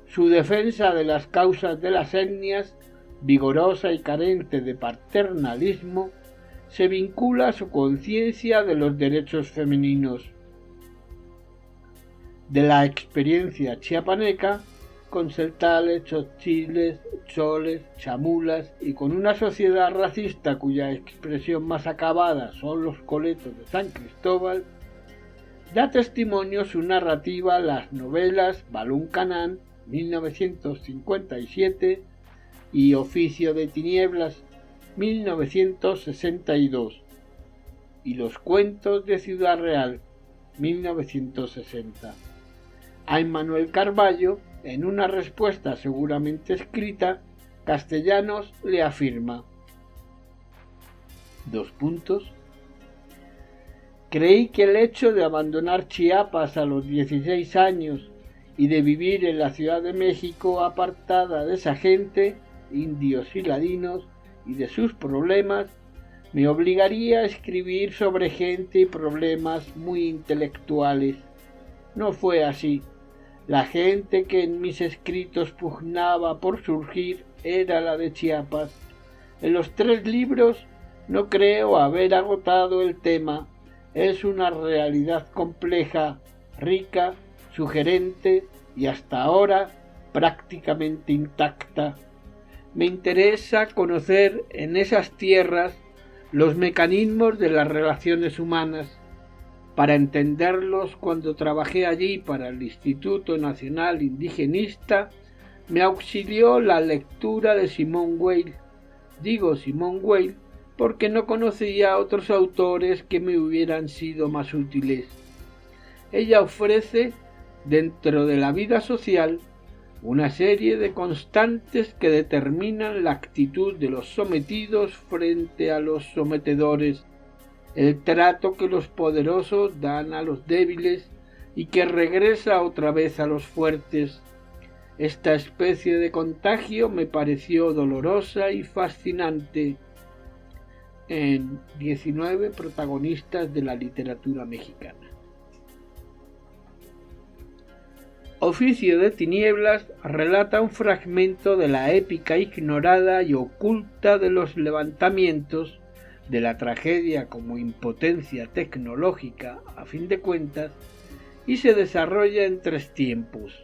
Speaker 1: Su defensa de las causas de las etnias, vigorosa y carente de paternalismo, se vincula a su conciencia de los derechos femeninos. De la experiencia chiapaneca, con celtales, tzotzíles, choles, chamulas y con una sociedad racista cuya expresión más acabada son los coletos de San Cristóbal, da testimonio su narrativa las novelas Balún Canán, 1957, y Oficio de Tinieblas, 1962, y Los Cuentos de Ciudad Real, 1960. A Emmanuel Carballo, en una respuesta seguramente escrita, Castellanos le afirma: Creí que el hecho de abandonar Chiapas a los 16 años y de vivir en la Ciudad de México apartada de esa gente, indios y ladinos, y de sus problemas, me obligaría a escribir sobre gente y problemas muy intelectuales. No fue así. La gente que en mis escritos pugnaba por surgir era la de Chiapas. En los 3 libros no creo haber agotado el tema. Es una realidad compleja, rica, sugerente y hasta ahora prácticamente intacta. Me interesa conocer en esas tierras los mecanismos de las relaciones humanas. Para entenderlos, cuando trabajé allí para el Instituto Nacional Indigenista, me auxilió la lectura de Simone Weil. Digo Simone Weil porque no conocía a otros autores que me hubieran sido más útiles. Ella ofrece, dentro de la vida social, una serie de constantes que determinan la actitud de los sometidos frente a los sometedores, el trato que los poderosos dan a los débiles y que regresa otra vez a los fuertes. Esta especie de contagio me pareció dolorosa y fascinante en 19 protagonistas de la literatura mexicana. Oficio de Tinieblas relata un fragmento de la épica ignorada y oculta de los levantamientos, de la tragedia como impotencia tecnológica a fin de cuentas, y se desarrolla en 3 tiempos.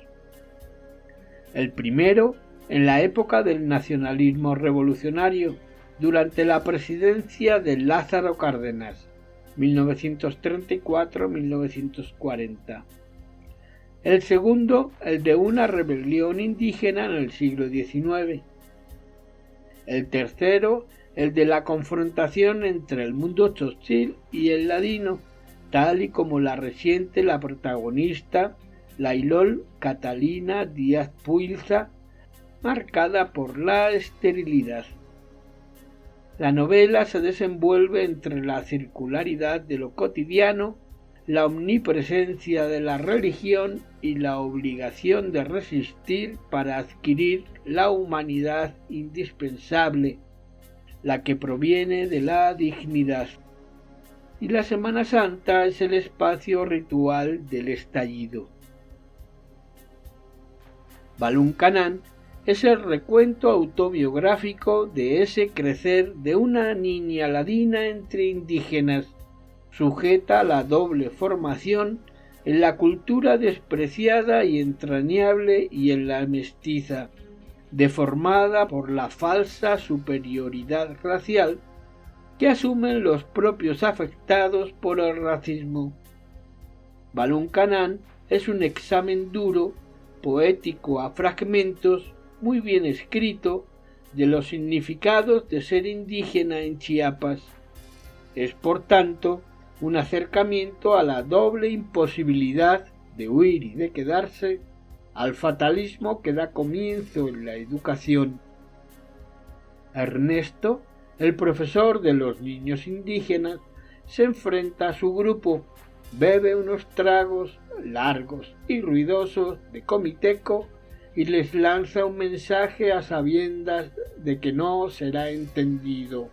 Speaker 1: El primero, en la época del nacionalismo revolucionario, durante la presidencia de Lázaro Cárdenas, 1934-1940. El segundo, el de una rebelión indígena en el siglo XIX. El tercero, el de la confrontación entre el mundo tzotzil y el ladino, tal y como la resiente la protagonista, la Ailol Catalina Díaz Puilza, marcada por la esterilidad. La novela se desenvuelve entre la circularidad de lo cotidiano, la omnipresencia de la religión y la obligación de resistir para adquirir la humanidad indispensable, la que proviene de la dignidad. Y la Semana Santa es el espacio ritual del estallido. Balún Canán es el recuento autobiográfico de ese crecer de una niña ladina entre indígenas, sujeta a la doble formación en la cultura despreciada y entrañable y en la mestiza, deformada por la falsa superioridad racial que asumen los propios afectados por el racismo. Balún Canán es un examen duro, poético a fragmentos, muy bien escrito, de los significados de ser indígena en Chiapas. Es, por tanto, un acercamiento a la doble imposibilidad de huir y de quedarse, al fatalismo que da comienzo en la educación. Ernesto, el profesor de los niños indígenas, se enfrenta a su grupo, bebe unos tragos largos y ruidosos de comiteco y les lanza un mensaje a sabiendas de que no será entendido.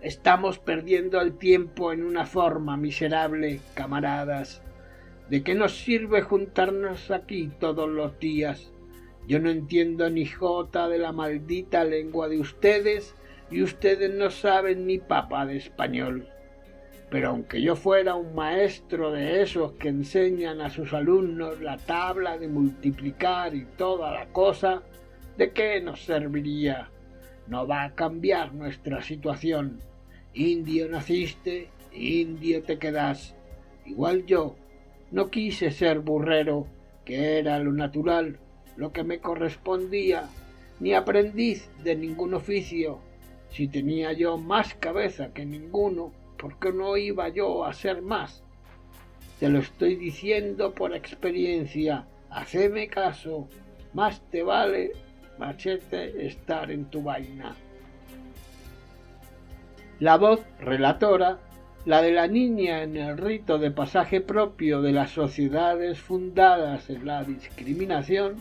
Speaker 1: Estamos perdiendo el tiempo en una forma miserable, camaradas. ¿De qué nos sirve juntarnos aquí todos los días? Yo no entiendo ni jota de la maldita lengua de ustedes y ustedes no saben ni papa de español. Pero aunque yo fuera un maestro de esos que enseñan a sus alumnos la tabla de multiplicar y toda la cosa, ¿de qué nos serviría? No va a cambiar nuestra situación. Indio naciste, indio te quedas. Igual yo, no quise ser burrero, que era lo natural, lo que me correspondía, ni aprendiz de ningún oficio. Si tenía yo más cabeza que ninguno, ¿por qué no iba yo a ser más? Te lo estoy diciendo por experiencia, haceme caso, más te vale, machete, estar en tu vaina. La voz relatora, la de la niña en el rito de pasaje propio de las sociedades fundadas en la discriminación,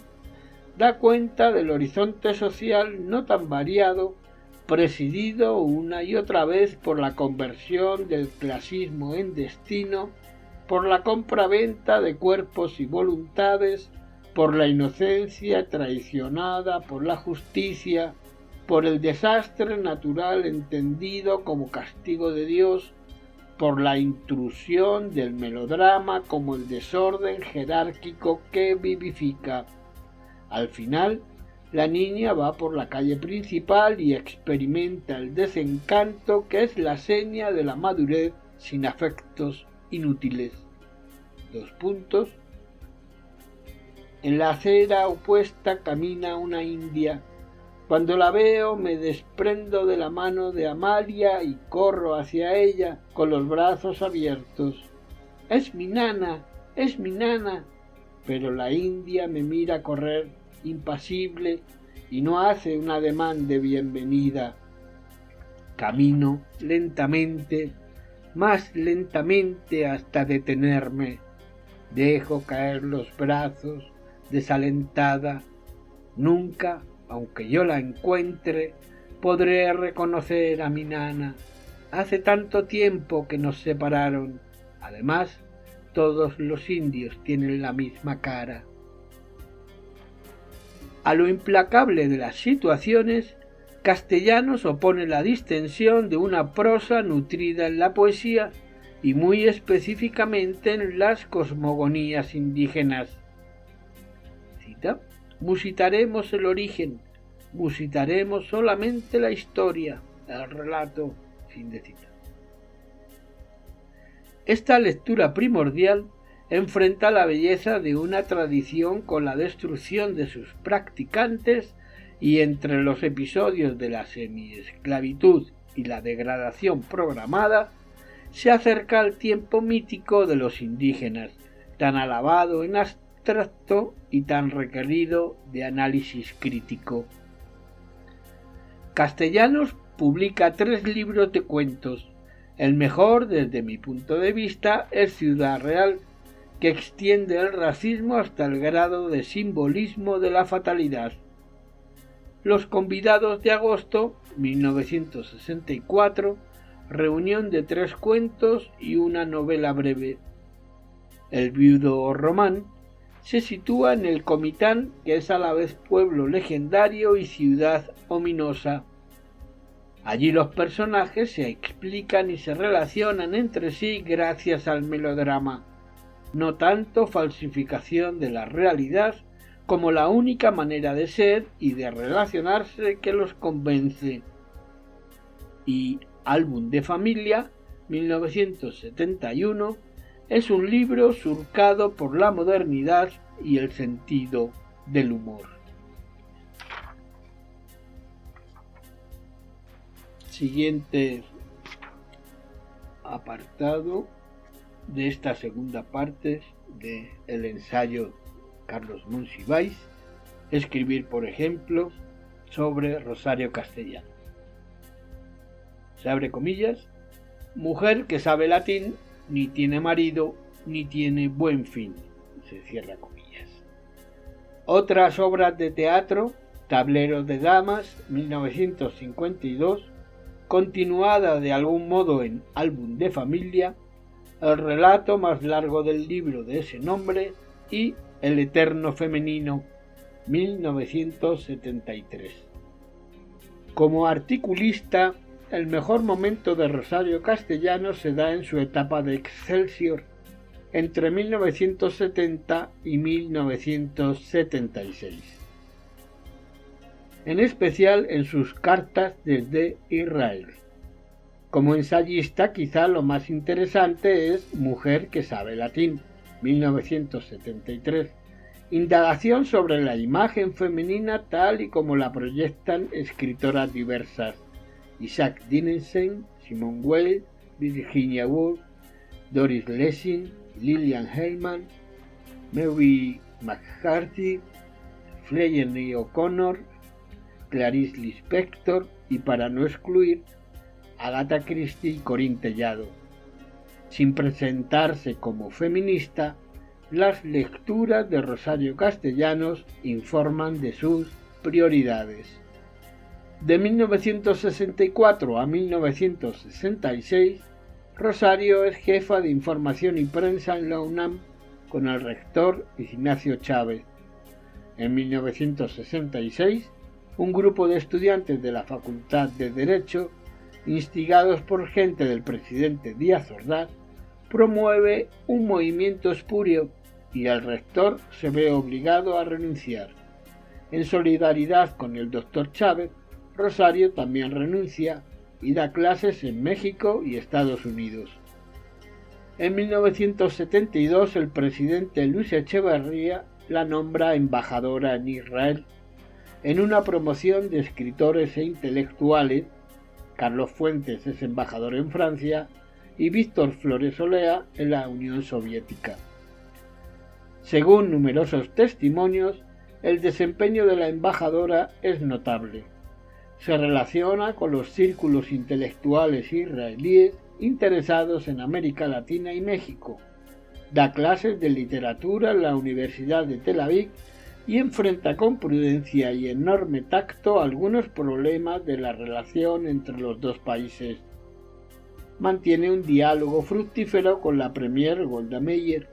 Speaker 1: da cuenta del horizonte social no tan variado, presidido una y otra vez por la conversión del clasismo en destino, por la compraventa de cuerpos y voluntades, por la inocencia traicionada por la justicia, por el desastre natural entendido como castigo de Dios, por la intrusión del melodrama como el desorden jerárquico que vivifica. Al final, la niña va por la calle principal y experimenta el desencanto que es la seña de la madurez sin afectos inútiles. En la acera opuesta camina una india. Cuando la veo me desprendo de la mano de Amalia y corro hacia ella con los brazos abiertos. ¡Es mi nana! ¡Es mi nana! Pero la india me mira correr impasible y no hace un ademán de bienvenida. Camino lentamente, más lentamente hasta detenerme. Dejo caer los brazos, desalentada. Nunca, aunque yo la encuentre, podré reconocer a mi nana. Hace tanto tiempo que nos separaron. Además, todos los indios tienen la misma cara. A lo implacable de las situaciones, Castellanos opone la distensión de una prosa nutrida en la poesía y muy específicamente en las cosmogonías indígenas. Cita: musitaremos el origen, musitaremos solamente la historia, el relato. Fin de cita. Esta lectura primordial enfrenta la belleza de una tradición con la destrucción de sus practicantes, y entre los episodios de la semiesclavitud y la degradación programada se acerca al tiempo mítico de los indígenas, tan alabado en abstracto y tan requerido de análisis crítico. Castellanos publica 3 libros de cuentos. El mejor, desde mi punto de vista, es Ciudad Real, que extiende el racismo hasta el grado de simbolismo de la fatalidad. Los convidados de agosto, 1964, reunión de 3 cuentos y una novela breve. El viudo Román se sitúa en el Comitán, que es a la vez pueblo legendario y ciudad ominosa. Allí los personajes se explican y se relacionan entre sí gracias al melodrama, no tanto falsificación de la realidad como la única manera de ser y de relacionarse que los convence. Y Álbum de familia, 1971, es un libro surcado por la modernidad y el sentido del humor. Siguiente apartado de esta segunda parte del ensayo Carlos Monsiváis, escribir, por ejemplo, sobre Rosario Castellano. Se abre comillas: mujer que sabe latín, ni tiene marido, ni tiene buen fin. Se cierra comillas. Otras obras de teatro: Tablero de damas, 1952, continuada de algún modo en Álbum de familia, el relato más largo del libro de ese nombre, y El eterno femenino, 1973. Como articulista, el mejor momento de Rosario Castellanos se da en su etapa de Excelsior, entre 1970 y 1976. En especial en sus cartas desde Israel. Como ensayista, quizá lo más interesante es Mujer que sabe latín, 1973, indagación sobre la imagen femenina tal y como la proyectan escritoras diversas: Isaac Dinesen, Simone Weil, Virginia Woolf, Doris Lessing, Lillian Hellman, Mary McCarthy, Flannery O'Connor, Clarice Lispector y, para no excluir, Agatha Christie y Corinne Tellado. Sin presentarse como feminista, las lecturas de Rosario Castellanos informan de sus prioridades. De 1964 a 1966, Rosario es jefa de información y prensa en la UNAM con el rector Ignacio Chávez. En 1966, un grupo de estudiantes de la Facultad de Derecho, instigados por gente del presidente Díaz Ordaz, promueve un movimiento espurio y el rector se ve obligado a renunciar. En solidaridad con el doctor Chávez, Rosario también renuncia y da clases en México y Estados Unidos. En 1972 el presidente Luis Echeverría la nombra embajadora en Israel, en una promoción de escritores e intelectuales. Carlos Fuentes es embajador en Francia y Víctor Flores Olea en la Unión Soviética. Según numerosos testimonios, el desempeño de la embajadora es notable. Se relaciona con los círculos intelectuales israelíes interesados en América Latina y México. Da clases de literatura en la Universidad de Tel Aviv y enfrenta con prudencia y enorme tacto algunos problemas de la relación entre los dos países. Mantiene un diálogo fructífero con la premier Golda Meir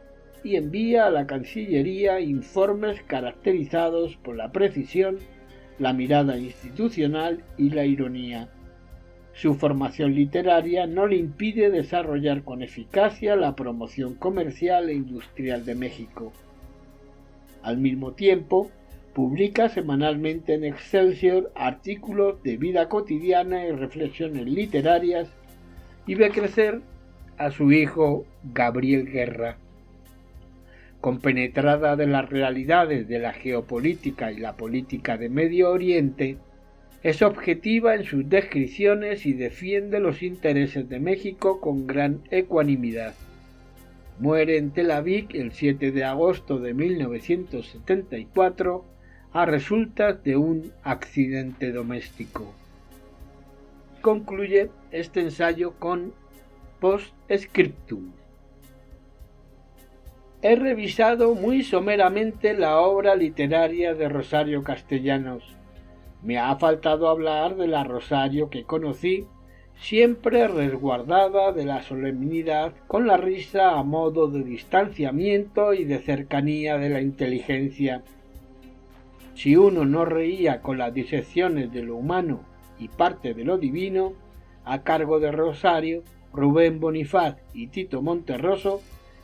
Speaker 1: y envía a la Cancillería informes caracterizados por la precisión, la mirada institucional y la ironía. Su formación literaria no le impide desarrollar con eficacia la promoción comercial e industrial de México. Al mismo tiempo, publica semanalmente en Excelsior artículos de vida cotidiana y reflexiones literarias y ve crecer a su hijo Gabriel Guerra. Compenetrada de las realidades de la geopolítica y la política de Medio Oriente, es objetiva en sus descripciones y defiende los intereses de México con gran ecuanimidad. Muere en Tel Aviv el 7 de agosto de 1974 a resultas de un accidente doméstico. Concluye este ensayo con post-scriptum. He revisado muy someramente la obra literaria de Rosario Castellanos. Me ha faltado hablar de la Rosario que conocí, siempre resguardada de la solemnidad, con la risa a modo de distanciamiento y de cercanía de la inteligencia. Si uno no reía con las disecciones de lo humano y parte de lo divino, a cargo de Rosario, Rubén Bonifaz y Tito Monterroso,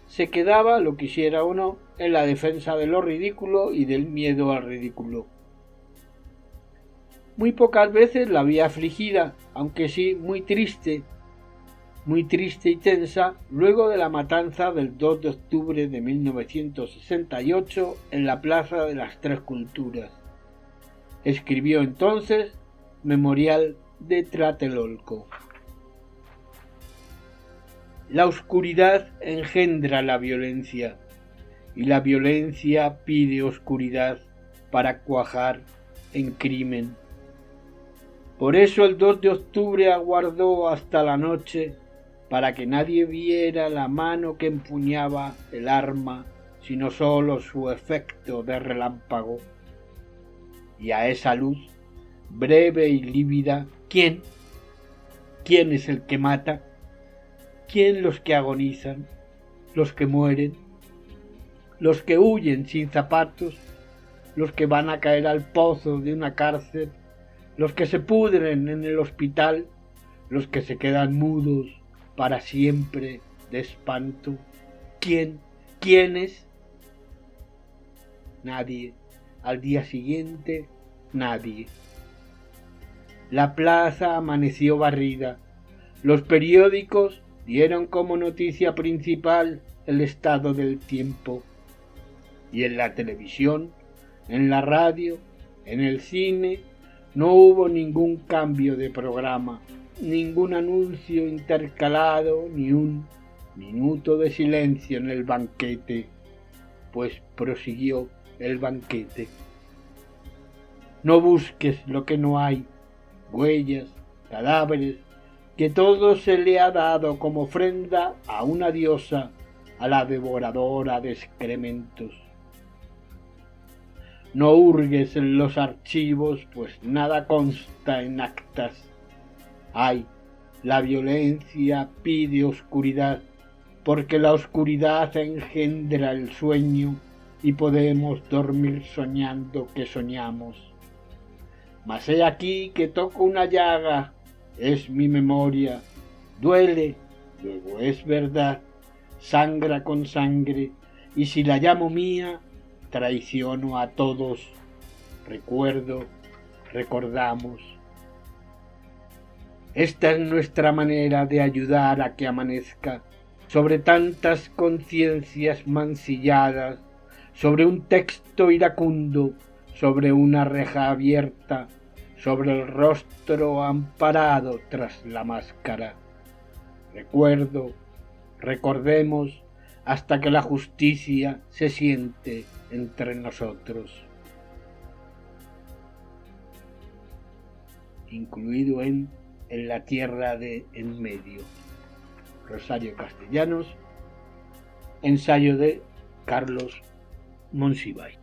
Speaker 1: se quedaba, lo quisiera o no, en la defensa de lo ridículo y del miedo al ridículo. Muy pocas veces la vi afligida, aunque sí muy triste y tensa, luego de la matanza del 2 de octubre de 1968 en la Plaza de las Tres Culturas. Escribió entonces Memorial de Tlatelolco. La oscuridad engendra la violencia, y la violencia pide oscuridad para cuajar en crimen. Por eso el 2 de octubre aguardó hasta la noche para que nadie viera la mano que empuñaba el arma, sino sólo su efecto de relámpago. Y a esa luz, breve y lívida, ¿quién? ¿Quién es el que mata? ¿Quién los que agonizan? ¿Los que mueren? ¿Los que huyen sin zapatos? ¿Los que van a caer al pozo de una cárcel? ¿Los que se pudren en el hospital? ¿Los que se quedan mudos para siempre de espanto? ¿Quién? ¿Quiénes? Nadie. Al día siguiente, nadie. La plaza amaneció barrida. Los periódicos dieron como noticia principal el estado del tiempo. Y en la televisión, en la radio, en el cine, no hubo ningún cambio de programa, ningún anuncio intercalado, ni un minuto de silencio en el banquete, pues prosiguió el banquete. No busques lo que no hay, huellas, cadáveres, que todo se le ha dado como ofrenda a una diosa, a la devoradora de excrementos. No hurgues en los archivos, pues nada consta en actas. Ay, la violencia pide oscuridad, porque la oscuridad engendra el sueño y podemos dormir soñando que soñamos. Mas he aquí que toco una llaga, es mi memoria, duele, luego es verdad, sangra con sangre, y si la llamo mía, traiciono a todos, recuerdo, recordamos. Esta es nuestra manera de ayudar a que amanezca, sobre tantas conciencias mancilladas, sobre un texto iracundo, sobre una reja abierta, sobre el rostro amparado tras la máscara. Recuerdo, recordemos, hasta que la justicia se siente entre nosotros. Incluido en la tierra de en medio. Rosario Castellanos, ensayo de Carlos Monsiváis.